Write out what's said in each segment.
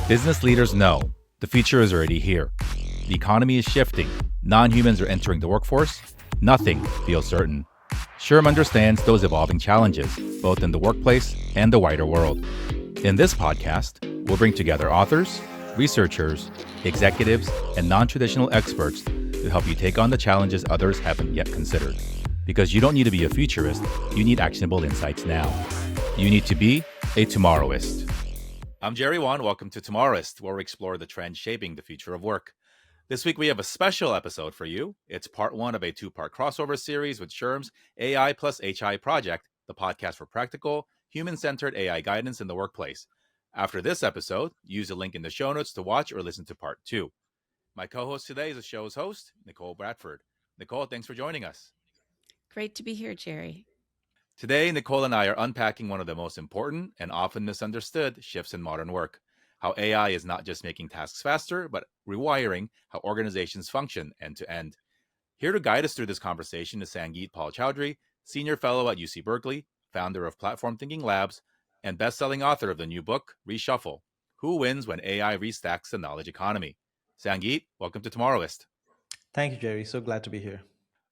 Business leaders know the future is already here. The economy is shifting. Non-humans are entering the workforce. Nothing feels certain. SHRM understands those evolving challenges, both in the workplace and the wider world. In this podcast, we'll bring together authors, researchers, executives, and non-traditional experts to help you take on the challenges others haven't yet considered. Because you don't need to be a futurist, you need actionable insights now. You need to be a Tomorrowist. I'm Jerry Wan. Welcome to Tomorrowist, where we explore the trends shaping the future of work. This week, we have a special episode for you. It's part one of a two-part crossover series with SHRM's AI+HI Project, the podcast for practical, human-centered AI guidance in the workplace. After this episode, use the link in the show notes to watch or listen to part two. My co-host today is the show's host, Nicole Bradford. Nicole, thanks for joining us. Great to be here, Jerry. Today, Nicole and I are unpacking one of the most important and often misunderstood shifts in modern work. How AI is not just making tasks faster, but rewiring how organizations function end to end. Here to guide us through this conversation is Sangeet Paul Chowdhury, Senior Fellow at UC Berkeley, founder of Platform Thinking Labs, and best-selling author of the new book, Reshuffle: Who Wins When AI Restacks the Knowledge Economy. Sangeet, welcome to Tomorrowist. Thank you, Jerry. So glad to be here.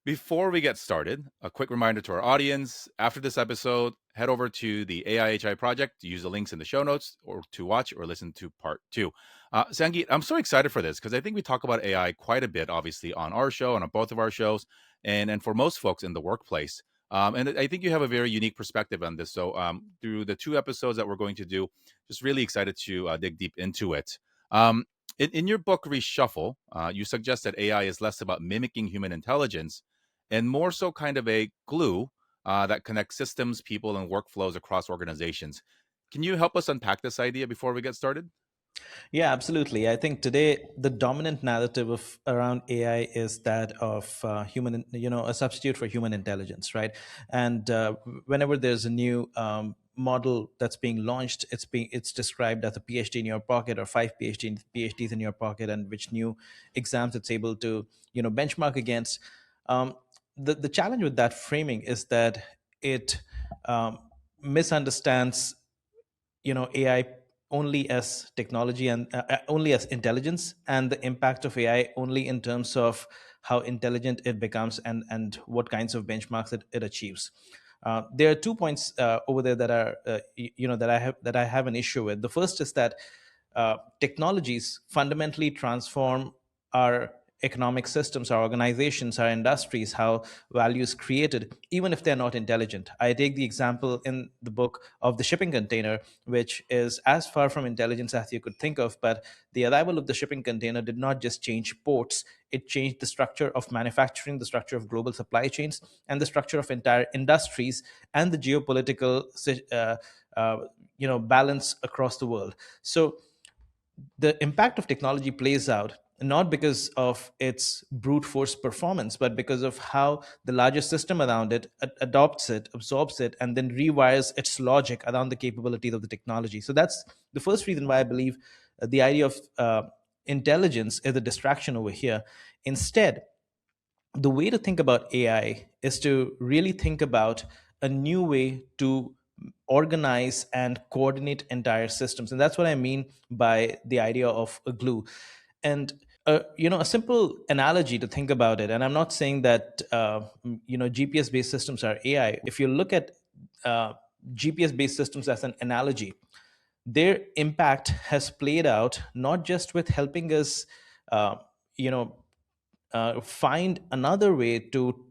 Before we get started, a quick reminder to our audience. After this episode, head over to the AI+HI Project to use the links in the show notes or to watch or listen to part two. Sangeet, I'm so excited for this because I think we talk about AI quite a bit, obviously, on our show and on both of our shows, and for most folks in the workplace. And I think you have a very unique perspective on this. So through the two episodes that we're going to do, just really excited to dig deep into it. In your book, Reshuffle, you suggest that AI is less about mimicking human intelligence and more so kind of a glue that connects systems, people, and workflows across organizations. Can you help us unpack this idea before we get started? Yeah, absolutely. I think today the dominant narrative around AI is that of human, a substitute for human intelligence, right? And whenever there's a new model that's being launched, it's described as a PhD in your pocket or five PhDs in your pocket, and which new exams it's able to benchmark against. The challenge with that framing is that it misunderstands AI only as technology and only as intelligence, and the impact of AI only in terms of how intelligent it becomes and what kinds of benchmarks it achieves. There are 2 points over there that are that I have an issue with. The first is that technologies fundamentally transform our economic systems, our organizations, our industries, how value is created, even if they're not intelligent. I take the example in the book of the shipping container, which is as far from intelligence as you could think of. But the arrival of the shipping container did not just change ports, it changed the structure of manufacturing, the structure of global supply chains, and the structure of entire industries and the geopolitical balance across the world. So the impact of technology plays out not because of its brute force performance, but because of how the larger system around it adopts it, absorbs it, and then rewires its logic around the capabilities of the technology. So that's the first reason why I believe the idea of intelligence is a distraction over here. Instead, the way to think about AI is to really think about a new way to organize and coordinate entire systems. And that's what I mean by the idea of a glue. And a simple analogy to think about it, and I'm not saying that GPS based systems are AI. If you look at GPS based systems as an analogy, their impact has played out not just with helping us uh, you know find another way to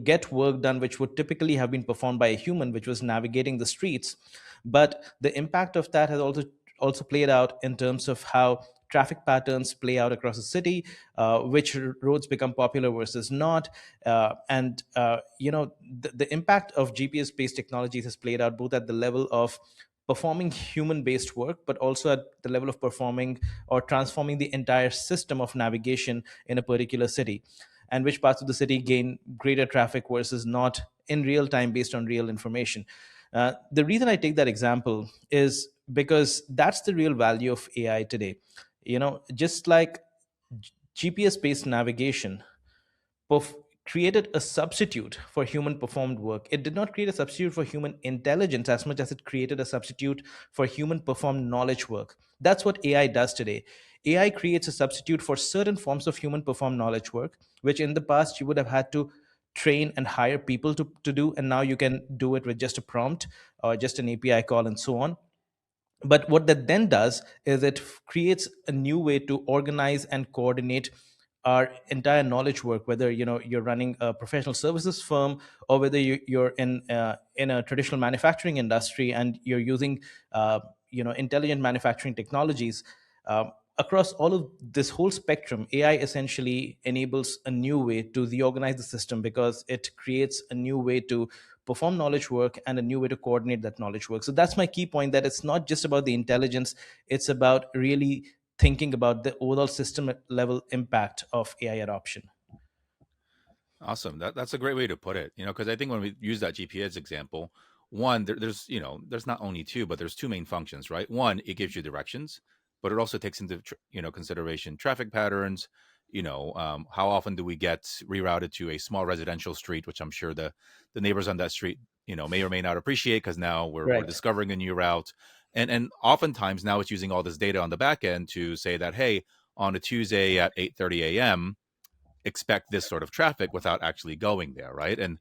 get work done, which would typically have been performed by a human, which was navigating the streets. But the impact of that has also played out in terms of how traffic patterns play out across the city, which roads become popular versus not, the impact of GPS-based technologies has played out both at the level of performing human-based work, but also at the level of performing or transforming the entire system of navigation in a particular city, and which parts of the city gain greater traffic versus not in real time based on real information. The reason I take that example is because that's the real value of AI today. Just like GPS based navigation created a substitute for human performed work. It did not create a substitute for human intelligence as much as it created a substitute for human performed knowledge work. That's what AI does today. AI creates a substitute for certain forms of human performed knowledge work, which in the past you would have had to train and hire people to do. And now you can do it with just a prompt or just an API call and so on. But what that then does is it creates a new way to organize and coordinate our entire knowledge work, whether you're running a professional services firm, or whether you're in a traditional manufacturing industry and you're using intelligent manufacturing technologies. Across all of this whole spectrum, AI essentially enables a new way to reorganize the system, because it creates a new way to perform knowledge work and a new way to coordinate that knowledge work. So that's my key point, that it's not just about the intelligence, it's about really thinking about the overall system level impact of AI adoption. Awesome. That's a great way to put it. Because I think when we use that GPS example, one, there's there's not only two, but there's two main functions, right? One, it gives you directions, but it also takes into consideration traffic patterns. How often do we get rerouted to a small residential street, which I'm sure the neighbors on that street may or may not appreciate, because now we're Right. discovering a new route, and oftentimes now it's using all this data on the back end to say that, hey, on a Tuesday at 8:30 a.m. expect this sort of traffic without actually going there, right? And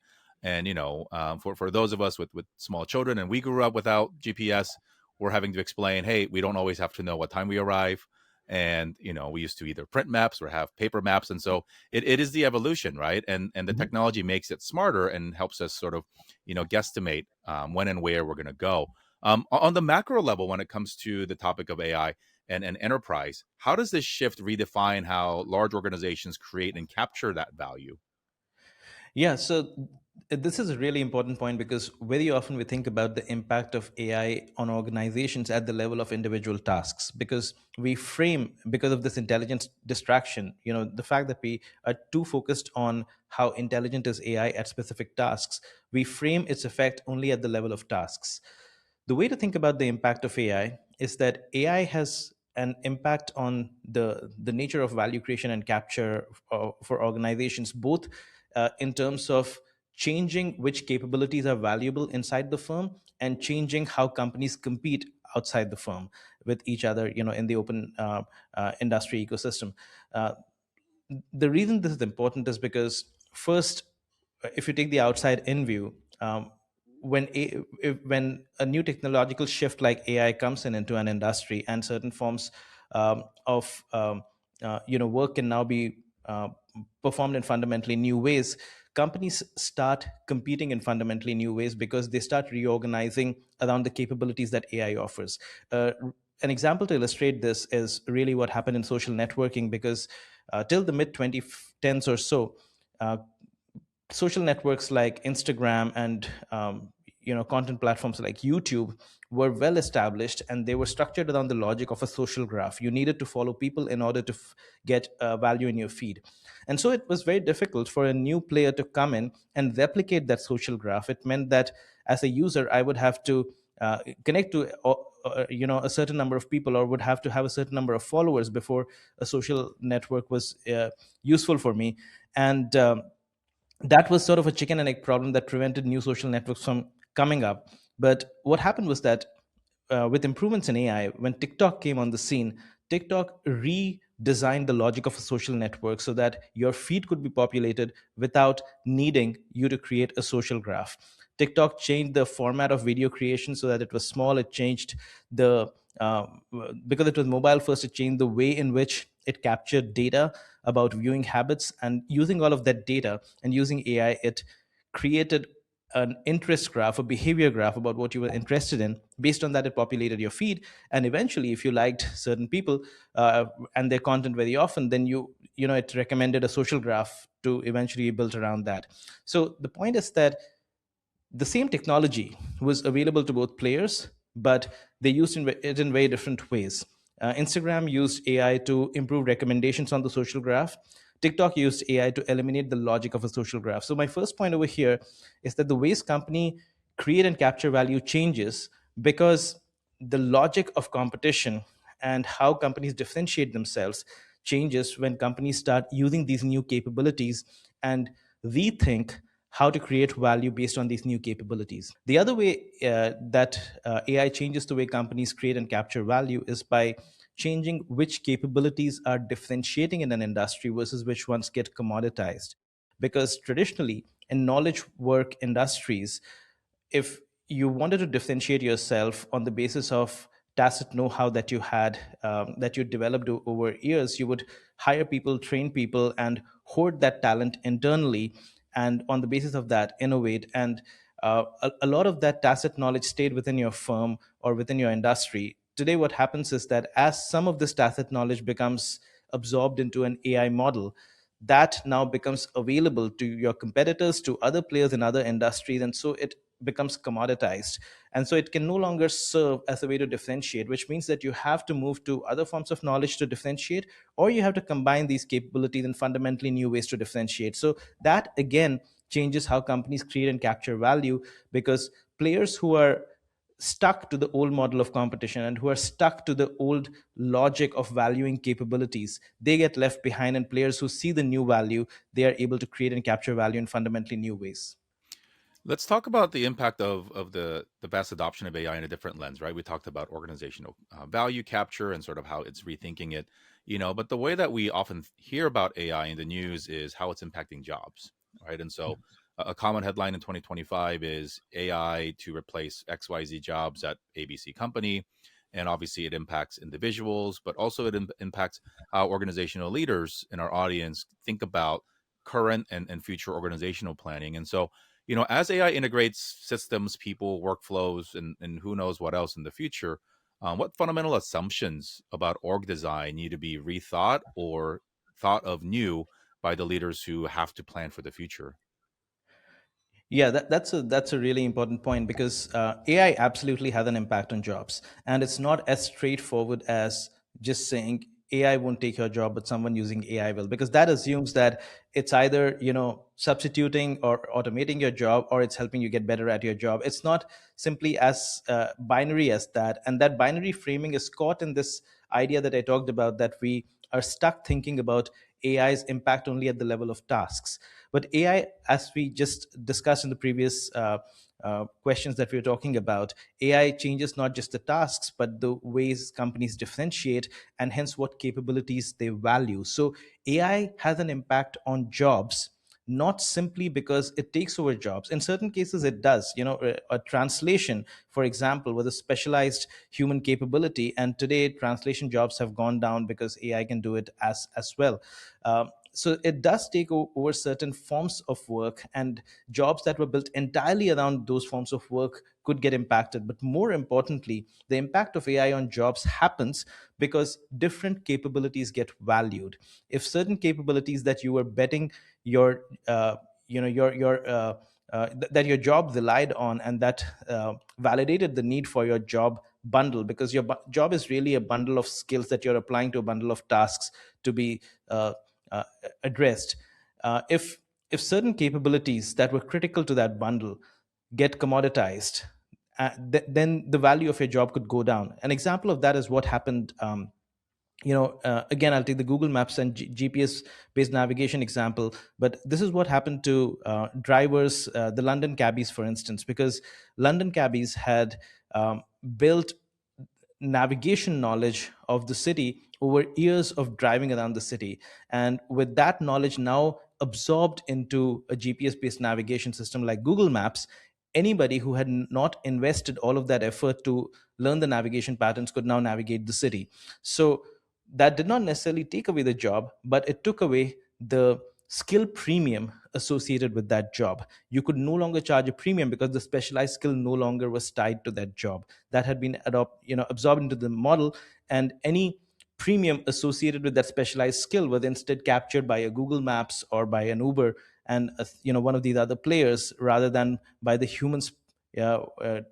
for those of us with small children, and we grew up without GPS, we're having to explain, hey, we don't always have to know what time we arrive. And we used to either print maps or have paper maps, and so it is the evolution, right? And the Mhm. technology makes it smarter and helps us sort of guesstimate when and where we're going to go. On the macro level, when it comes to the topic of AI and enterprise, how does this shift redefine how large organizations create and capture that value? Yeah, so this is a really important point, because very often we think about the impact of AI on organizations at the level of individual tasks, because we frame, because of this intelligence distraction, the fact that we are too focused on how intelligent is AI at specific tasks, we frame its effect only at the level of tasks. The way to think about the impact of AI is that AI has an impact on the nature of value creation and capture for organizations, both in terms of changing which capabilities are valuable inside the firm, and changing how companies compete outside the firm with each other, in the open industry ecosystem. Uh, the reason this is important is because, first, if you take the outside in view, when a new technological shift like AI comes in into an industry, and certain forms of work can now be performed in fundamentally new ways, companies start competing in fundamentally new ways, because they start reorganizing around the capabilities that AI offers. An example to illustrate this is really what happened in social networking, because till the mid 2010s or so, uh, social networks like Instagram and content platforms like YouTube were well established, and they were structured around the logic of a social graph. You needed to follow people in order to get value in your feed, and so it was very difficult for a new player to come in and replicate that social graph. It meant that as a user, I would have to connect to a certain number of people, or would have to have a certain number of followers before a social network was useful for me. And that was sort of a chicken and egg problem that prevented new social networks from coming up. But what happened was that with improvements in AI, when TikTok came on the scene, TikTok redesigned the logic of a social network so that your feed could be populated without needing you to create a social graph. TikTok changed the format of video creation so that it was small. It changed the uh, because it was mobile first, it changed the way in which it captured data about viewing habits, and using all of that data and using AI, it created an interest graph, a behavior graph about what you were interested in. Based on that, it populated your feed, and eventually, if you liked certain people and their content very often, then it recommended a social graph to eventually be built around that. So the point is that the same technology was available to both players, but they used it in very different ways. Instagram used AI to improve recommendations on the social graph. TikTok used AI to eliminate the logic of a social graph. So my first point over here is that the ways company create and capture value changes, because the logic of competition and how companies differentiate themselves changes when companies start using these new capabilities and rethink how to create value based on these new capabilities. The other way that AI changes the way companies create and capture value is by changing which capabilities are differentiating in an industry versus which ones get commoditized. Because traditionally, in knowledge work industries, if you wanted to differentiate yourself on the basis of tacit know-how that you had, that you developed over years, you would hire people, train people, and hoard that talent internally, and on the basis of that innovate. And a lot of that tacit knowledge stayed within your firm or within your industry. Today what happens is that as some of this tacit knowledge becomes absorbed into an AI model, that now becomes available to your competitors, to other players in other industries, and so it becomes commoditized. And so it can no longer serve as a way to differentiate, which means that you have to move to other forms of knowledge to differentiate, or you have to combine these capabilities in fundamentally new ways to differentiate. So that again changes how companies create and capture value, because players who are stuck to the old model of competition and who are stuck to the old logic of valuing capabilities, they get left behind, and players who see the new value, they are able to create and capture value in fundamentally new ways. Let's talk about the impact of the vast adoption of AI in a different lens, right? We talked about organizational value capture and sort of how it's rethinking it, but the way that we often hear about AI in the news is how it's impacting jobs, right? And so a common headline in 2025 is AI to replace XYZ jobs at ABC company. And obviously it impacts individuals, but also it impacts how organizational leaders in our audience think about current and future organizational planning. And so as AI integrates systems, people, workflows, and who knows what else in the future, what fundamental assumptions about org design need to be rethought or thought of new by the leaders who have to plan for the future? Yeah, that's a really important point, because AI absolutely has an impact on jobs, and it's not as straightforward as just saying AI won't take your job, but someone using AI will, because that assumes that it's either substituting or automating your job, or it's helping you get better at your job. It's not simply as binary as that, and that binary framing is caught in this idea that I talked about, that we are stuck thinking about AI's impact only at the level of tasks. But AI, as we just discussed in the previous questions that we were talking about, AI changes not just the tasks, but the ways companies differentiate, and hence what capabilities they value. So AI has an impact on jobs, not simply because it takes over jobs. In certain cases it does. A translation, for example, was a specialized human capability, and today translation jobs have gone down because AI can do it as well. So it does take over certain forms of work, and jobs that were built entirely around those forms of work could get impacted. But more importantly, the impact of AI on jobs happens because different capabilities get valued. If certain capabilities that you were betting your that your job relied on, and that validated the need for your job bundle, because your job is really a bundle of skills that you're applying to a bundle of tasks to be uh, uh, addressed. If certain capabilities that were critical to that bundle get commoditized, then the value of your job could go down. An example of that is what happened. Again, I'll take the Google Maps and GPS based navigation example, but this is what happened to drivers, the London cabbies, for instance, because London cabbies had built navigation knowledge of the city over years of driving around the city. And with that knowledge now absorbed into a GPS based navigation system like Google Maps, anybody who had not invested all of that effort to learn the navigation patterns could now navigate the city. So that did not necessarily take away the job, but it took away the skill premium associated with that job. You could no longer charge a premium because the specialized skill no longer was tied to that job that had been absorbed into the model, and any premium associated with that specialized skill was instead captured by a Google Maps or by an Uber, and one of these other players, rather than by the humans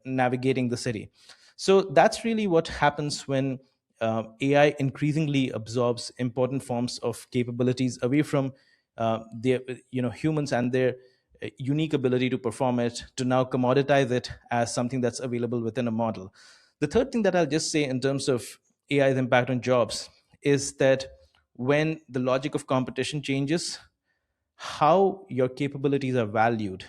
navigating the city. So that's really what happens when AI increasingly absorbs important forms of capabilities away from the humans and their unique ability to perform it, to now commoditize it as something that's available within a model. The third thing that I'll just say in terms of AI's impact on jobs is that when the logic of competition changes, how your capabilities are valued,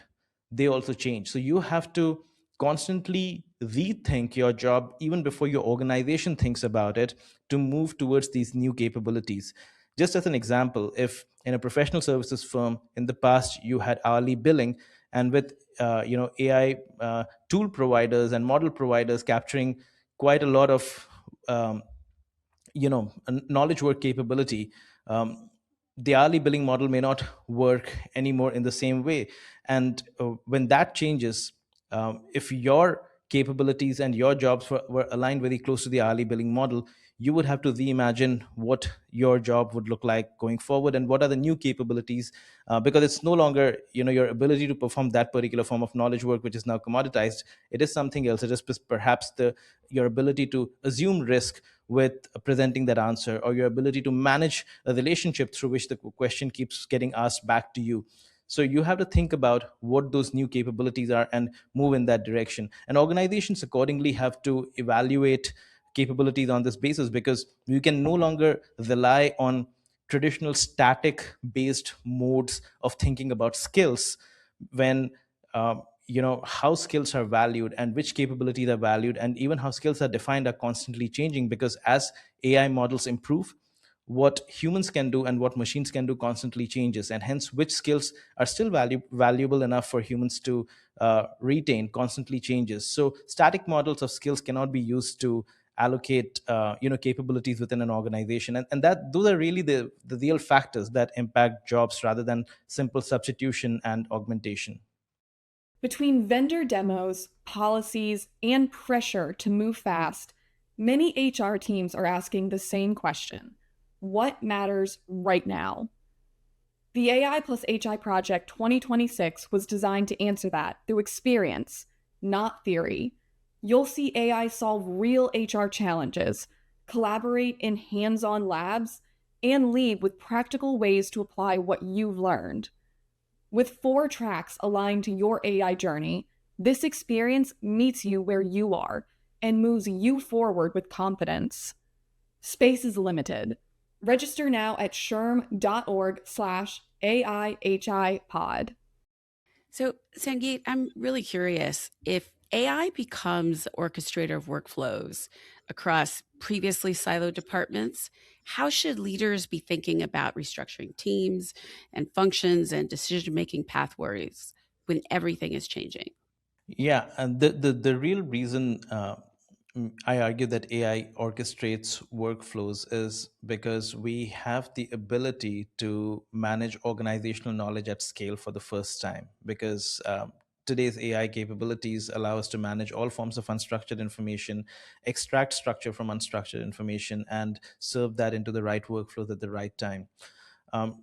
they also change. So you have to constantly rethink your job even before your organization thinks about it, to move towards these new capabilities. Just as an example, if in a professional services firm in the past you had hourly billing, and with AI tool providers and model providers capturing quite a lot of um, knowledge work capability, the hourly billing model may not work anymore in the same way. And when that changes, if your capabilities and your jobs were aligned very close to the hourly billing model, you would have to reimagine what your job would look like going forward, and what are the new capabilities, because it's no longer your ability to perform that particular form of knowledge work which is now commoditized. It is something else. It is perhaps the your ability to assume risk with presenting that answer, or your ability to manage a relationship through which the question keeps getting asked back to you. So you have to think about what those new capabilities are and move in that direction. And organizations accordingly have to evaluate capabilities on this basis, because you can no longer rely on traditional static based modes of thinking about skills, when how skills are valued and which capabilities are valued, and even how skills are defined, are constantly changing, because as AI models improve, what humans can do and what machines can do constantly changes, and hence which skills are still valuable enough for humans to retain constantly changes. So static models of skills cannot be used to allocate capabilities within an organization, and that those are really the real factors that impact jobs rather than simple substitution and augmentation. Between vendor demos, policies, and pressure to move fast, many HR teams are asking the same question: what matters right now? The AI+HI Project 2026 was designed to answer that through experience, not theory. You'll see AI solve real HR challenges, collaborate in hands on labs, and lead with practical ways to apply what you've learned. With 4 tracks aligned to your AI journey, this experience meets you where you are and moves you forward with confidence. Space is limited. Register now at shrm.org/AIHI pod. So, Sangeet, I'm really curious if AI becomes orchestrator of workflows across previously siloed departments, how should leaders be thinking about restructuring teams and functions and decision making pathways when everything is changing? Yeah, and the real reason I argue that AI orchestrates workflows is because we have the ability to manage organizational knowledge at scale for the first time. Because today's AI capabilities allow us to manage all forms of unstructured information, extract structure from unstructured information, and serve that into the right workflows at the right time.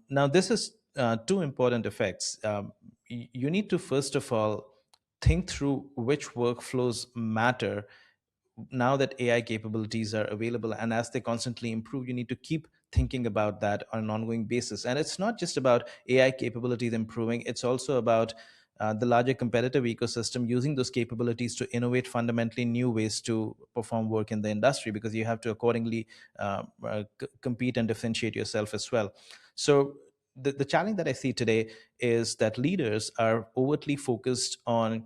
Now, this is two important effects. You need to, first of all, think through which workflows matter now that AI capabilities are available. And as they constantly improve, you need to keep thinking about that on an ongoing basis. And it's not just about AI capabilities improving, it's also about the larger competitive ecosystem using those capabilities to innovate fundamentally new ways to perform work in the industry, because you have to accordingly compete and differentiate yourself as well. So the challenge that I see today is that leaders are overtly focused on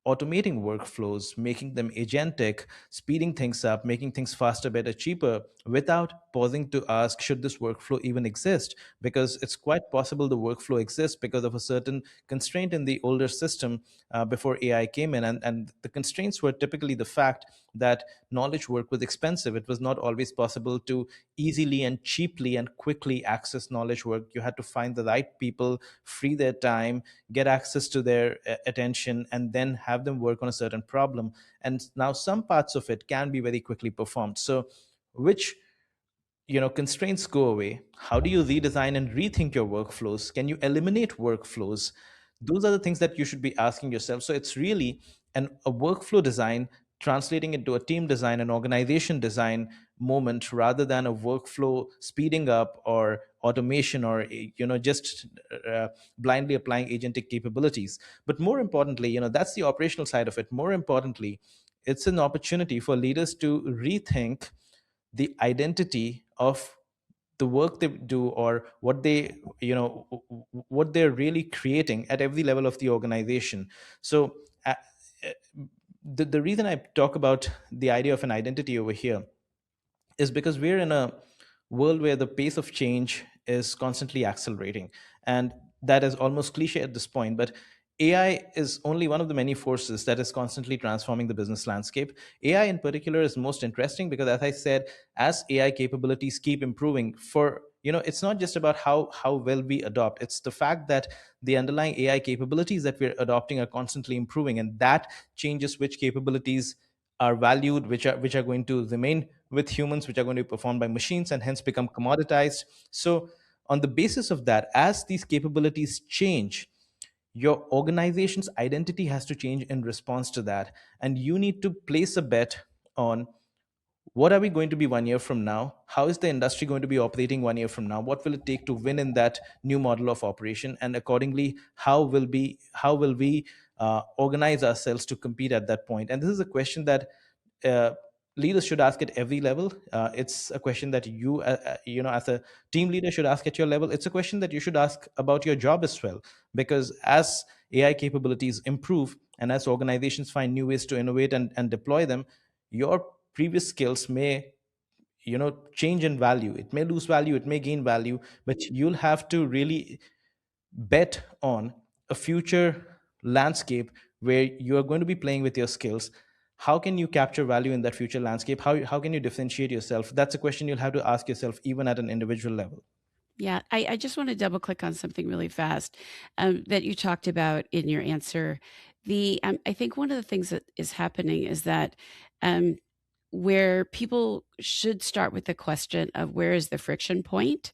automating workflows, making them agentic, speeding things up, making things faster, better, cheaper, without pausing to ask, should this workflow even exist? Because it's quite possible the workflow exists because of a certain constraint in the older system before AI came in. And the constraints were typically the fact that knowledge work was expensive. It was not always possible to easily and cheaply and quickly access knowledge work. You had to find the right people, free their time, get access to their attention, and then have them work on a certain problem. And now some parts of it can be very quickly performed. So which constraints go away? How do you redesign and rethink your workflows? Can you eliminate workflows? Those are the things that you should be asking yourself. So it's really a workflow design translating into a team design and organization design moment, rather than a workflow speeding up or automation, or just blindly applying agentic capabilities. But more importantly, that's the operational side of it. More importantly, it's an opportunity for leaders to rethink the identity of the work they do, or what they, what they're really creating at every level of the organization. So uh, uh, the reason I talk about the idea of an identity over here is because we're in a world where the pace of change is constantly accelerating. And that is almost cliche at this point, but AI is only one of the many forces that is constantly transforming the business landscape. AI in particular is most interesting because, as I said, as AI capabilities keep improving, for it's not just about how well we adopt. It's the fact that the underlying AI capabilities that we're adopting are constantly improving, and that changes which capabilities are valued, which are going to remain with humans, which are going to be performed by machines, and hence become commoditized. So on the basis of that, as these capabilities change, your organization's identity has to change in response to that, and you need to place a bet on what are we going to be 1 year from now, how is the industry going to be operating 1 year from now, what will it take to win in that new model of operation, and accordingly how will we organize ourselves to compete at that point. And this is a question that uh, leaders should ask at every level. It's a question that as a team leader, should ask at your level. It's a question that you should ask about your job as well, because as AI capabilities improve and as organizations find new ways to innovate and deploy them, your previous skills may change in value. It may lose value, it may gain value, but you'll have to really bet on a future landscape where you are going to be playing with your skills. How can you capture value in that future landscape? How can you differentiate yourself? That's a question you'll have to ask yourself even at an individual level. Yeah, I just want to double click on something really fast that you talked about in your answer. I think one of the things that is happening is that um, where people should start with the question of where is the friction point,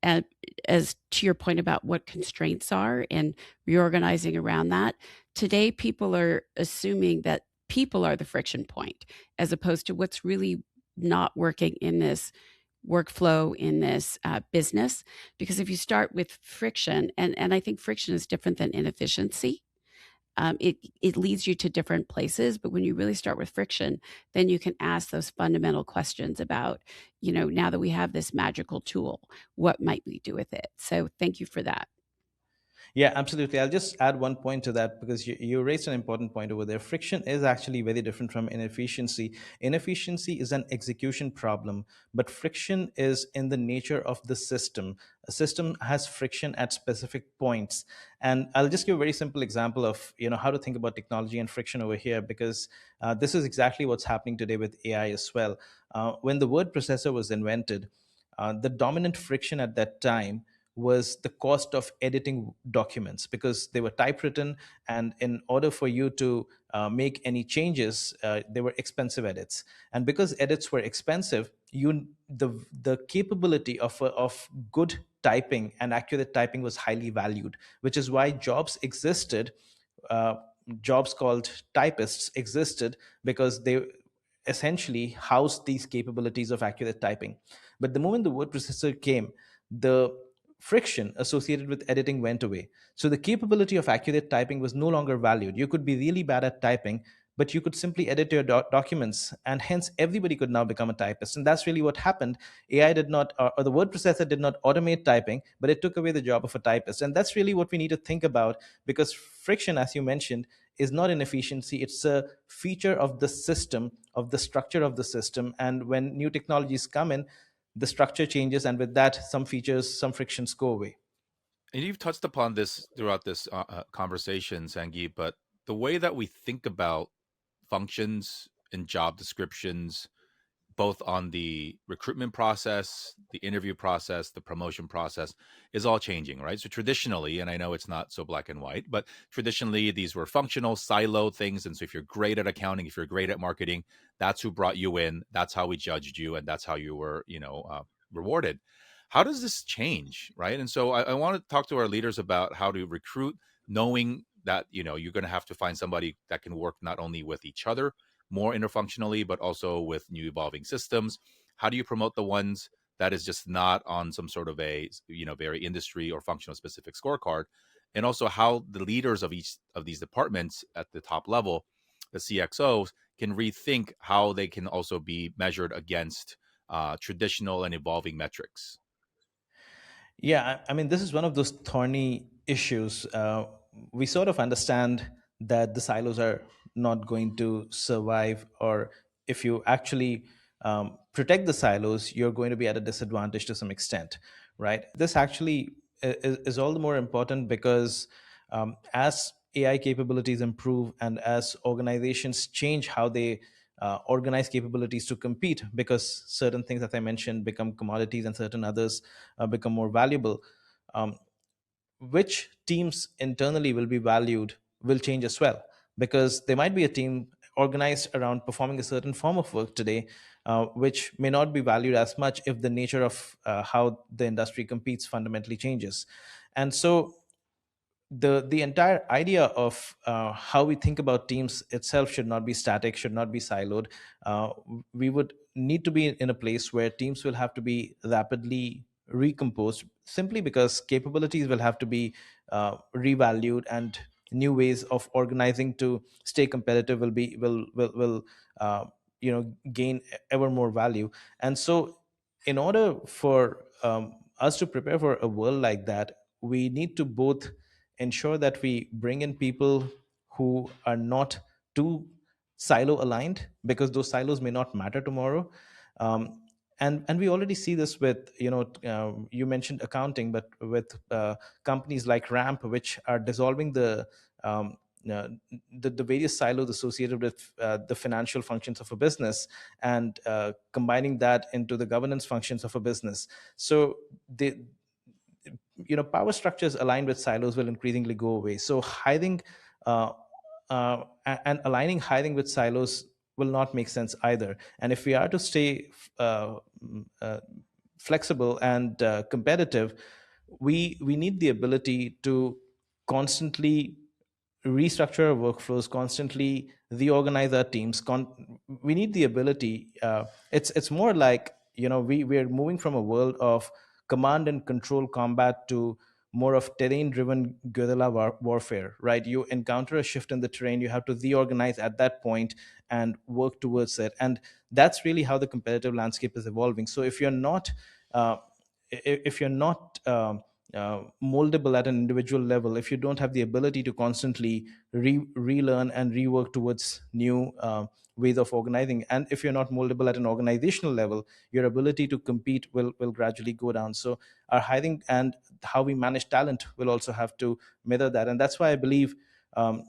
uh, as to your point about what constraints are and reorganizing around that. Today, people are assuming that people are the friction point, as opposed to what's really not working in this workflow, in this business. Because if you start with friction, and I think friction is different than inefficiency, it leads you to different places. But when you really start with friction, then you can ask those fundamental questions about, now that we have this magical tool, what might we do with it? So thank you for that. Yeah, absolutely. I'll just add one point to that because you raised an important point over there. Friction is actually very different from inefficiency. Inefficiency is an execution problem, but friction is in the nature of the system. A system has friction at specific points. And I'll just give a very simple example of how to think about technology and friction over here, because this is exactly what's happening today with AI as well. When the word processor was invented, the dominant friction at that time was the cost of editing documents, because they were typewritten, and in order for you to make any changes, they were expensive edits. And because edits were expensive, the capability of good typing and accurate typing was highly valued, which is why jobs existed. uh, Jobs called typists existed because they essentially housed these capabilities of accurate typing. But the moment the word processor came, the friction associated with editing went away. So the capability of accurate typing was no longer valued. You could be really bad at typing, but you could simply edit your documents, and hence everybody could now become a typist. And that's really what happened. AI did not, or the word processor did not automate typing, but it took away the job of a typist. And that's really what we need to think about, because friction, as you mentioned, is not an efficiency. It's a feature of the system, of the structure of the system. And when new technologies come in, the structure changes, and with that, some features, some frictions go away. And you've touched upon this throughout this conversation, Sangeet, but the way that we think about functions and job descriptions, both on the recruitment process, the interview process, the promotion process, is all changing, right? So traditionally, and I know it's not so black and white, but traditionally these were functional, siloed things. And so if you're great at accounting, if you're great at marketing, that's who brought you in. That's how we judged you, and that's how you were, rewarded. How does this change, right? And so I want to talk to our leaders about how to recruit, knowing that you're going to have to find somebody that can work not only with each other more interfunctionally, but also with new evolving systems. How do you promote the ones that is just not on some sort of a very industry or functional specific scorecard? And also how the leaders of each of these departments at the top level, the CXOs, can rethink how they can also be measured against traditional and evolving metrics. Yeah, I mean, this is one of those thorny issues. We sort of understand that the silos are not going to survive, or if you actually protect the silos, you're going to be at a disadvantage to some extent, right? This actually is all the more important because as AI capabilities improve and as organizations change how they organize capabilities to compete, because certain things, as I mentioned, become commodities and certain others become more valuable. Um, which teams internally will be valued will change as well, because there might be a team organized around performing a certain form of work today, which may not be valued as much if the nature of how the industry competes fundamentally changes. And so the entire idea of how we think about teams itself should not be static, should not be siloed. We would need to be in a place where teams will have to be rapidly recomposed, simply because capabilities will have to be revalued, and new ways of organizing to stay competitive will gain ever more value. And so in order for us to prepare for a world like that, we need to both ensure that we bring in people who are not too silo aligned, because those silos may not matter tomorrow. Um, and we already see this with, you mentioned accounting, but with companies like Ramp, which are dissolving um, uh, the various silos associated with the financial functions of a business, and combining that into the governance functions of a business. So they, power structures aligned with silos will increasingly go away. So hiring uh, and aligning hiring with silos will not make sense either. And if we are to stay flexible and competitive, we need the ability to constantly restructure our workflows, constantly reorganize our teams. We need the ability. It's more like, we're moving from a world of command and control combat to more of terrain-driven guerrilla warfare. Right? You encounter a shift in the terrain, you have to reorganize at that point and work towards it. And that's really how the competitive landscape is evolving. So uh, if you're not moldable at an individual level, if you don't have the ability to constantly relearn and rework towards new ways of organizing, and if you're not moldable at an organizational level, your ability to compete will gradually go down. So our hiring and how we manage talent will also have to mirror that. And that's why I believe um,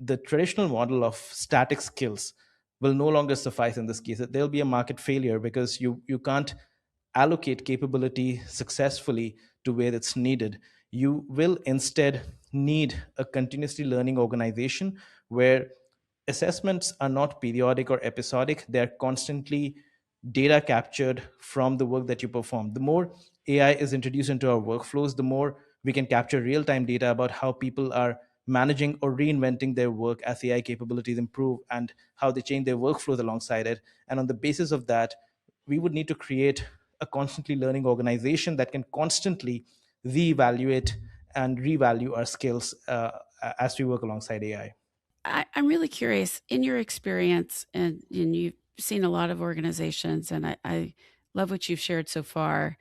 the traditional model of static skills will no longer suffice in this case. There'll be a market failure, because you can't allocate capability successfully to where it's needed. You will instead need a continuously learning organization where assessments are not periodic or episodic, they're constantly data captured from the work that you perform. The more AI is introduced into our workflows, the more we can capture real time data about how people are managing or reinventing their work as AI capabilities improve, and how they change their workflows alongside it. And on the basis of that, we would need to create a constantly learning organization that can constantly reevaluate and revalue our skills as we work alongside AI. I'm really curious in your experience, and you've seen a lot of organizations, and I love what you've shared so far.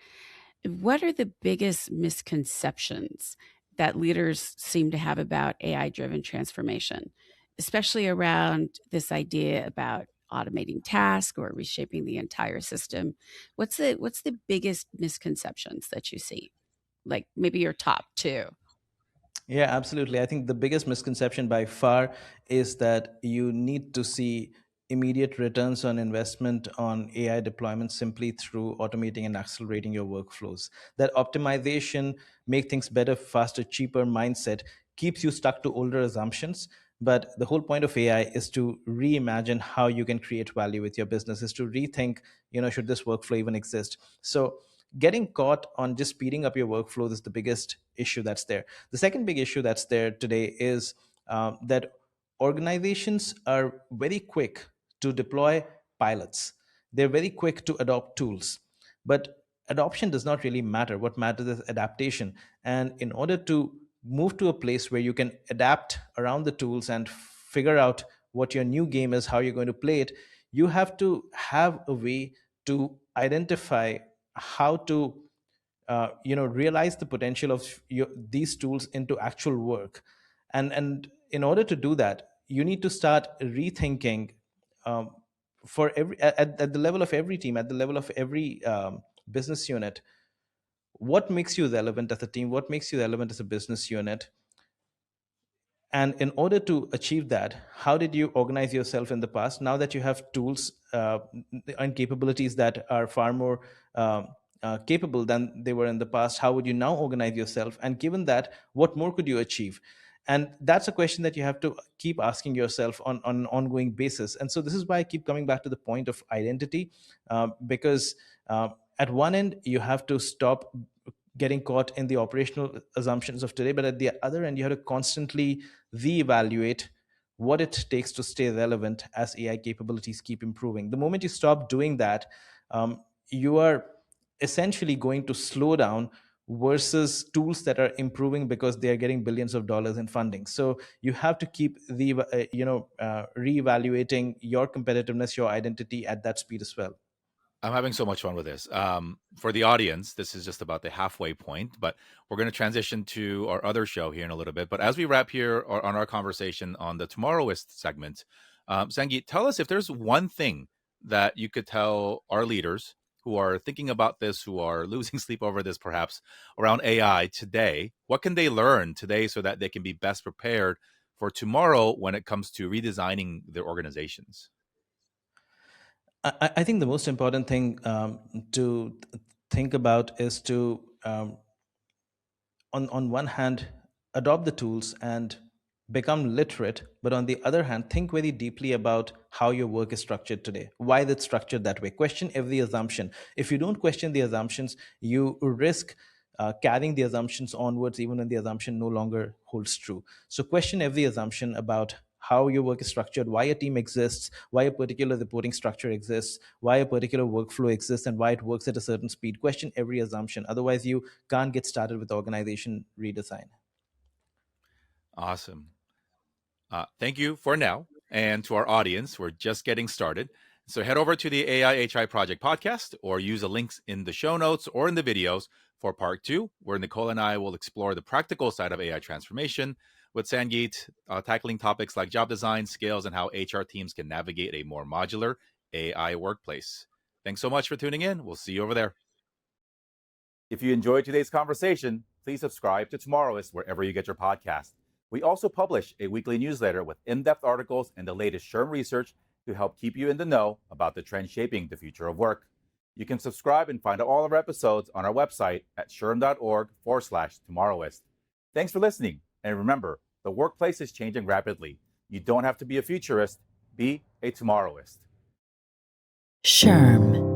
What are the biggest misconceptions that leaders seem to have about AI driven transformation, especially around this idea about automating tasks or reshaping the entire system? What's the biggest misconceptions that you see? Like maybe your top two. Yeah, absolutely. I think the biggest misconception by far is that you need to see immediate returns on investment on AI deployment simply through automating and accelerating your workflows. That optimization, make things better, faster, cheaper mindset keeps you stuck to older assumptions. But the whole point of AI is to reimagine how you can create value with your business, is to rethink, should this workflow even exist? So getting caught on just speeding up your workflows is the biggest issue that's there. The second big issue that's there today is that organizations are very quick to deploy pilots. They're very quick to adopt tools, but adoption does not really matter. What matters is adaptation. And in order to move to a place where you can adapt around the tools and figure out what your new game is, how you're going to play it, you have to have a way to identify how to realize the potential of these tools into actual work. And in order to do that, you need to start rethinking, for at the level of every team, at the level of every business unit, what makes you relevant as a team, what makes you relevant as a business unit. And in order to achieve that, how did you organize yourself in the past? Now that you have tools and capabilities that are far more capable than they were in the past, how would you now organize yourself? And given that, what more could you achieve? And that's a question that you have to keep asking yourself on an ongoing basis. And so this is why I keep coming back to the point of identity, because at one end, you have to stop getting caught in the operational assumptions of today, but at the other end, you have to constantly reevaluate what it takes to stay relevant as AI capabilities keep improving. The moment you stop doing that, you are essentially going to slow down versus tools that are improving because they are getting billions of dollars in funding. So you have to keep reevaluating your competitiveness, your identity at that speed as well. I'm having so much fun with this. For the audience, this is just about the halfway point, but we're going to transition to our other show here in a little bit. But as we wrap here on our conversation on the Tomorrowist segment, Sangeet, tell us if there's one thing that you could tell our leaders who are thinking about this, who are losing sleep over this, perhaps around AI today. What can they learn today so that they can be best prepared for tomorrow when it comes to redesigning their organizations? I think the most important thing to think about is to, on one hand, adopt the tools and become literate, but on the other hand, think very deeply about how your work is structured today, why it's structured that way. Question every assumption. If you don't question the assumptions, you risk carrying the assumptions onwards, even when the assumption no longer holds true. So question every assumption about how your work is structured, why a team exists, why a particular reporting structure exists, why a particular workflow exists, and why it works at a certain speed. Question every assumption. Otherwise, you can't get started with organization redesign. Awesome. Thank you for now. And to our audience, we're just getting started. So head over to the AI+HI Project podcast or use the links in the show notes or in the videos for part 2, where Nicole and I will explore the practical side of AI transformation with Sangeet, tackling topics like job design, skills, and how HR teams can navigate a more modular AI workplace. Thanks so much for tuning in. We'll see you over there. If you enjoyed today's conversation, please subscribe to Tomorrowist wherever you get your podcast. We also publish a weekly newsletter with in-depth articles and the latest SHRM research to help keep you in the know about the trends shaping the future of work. You can subscribe and find all of our episodes on our website at shrm.org/Tomorrowist. Thanks for listening. And remember, the workplace is changing rapidly. You don't have to be a futurist, be a Tomorrowist. SHRM.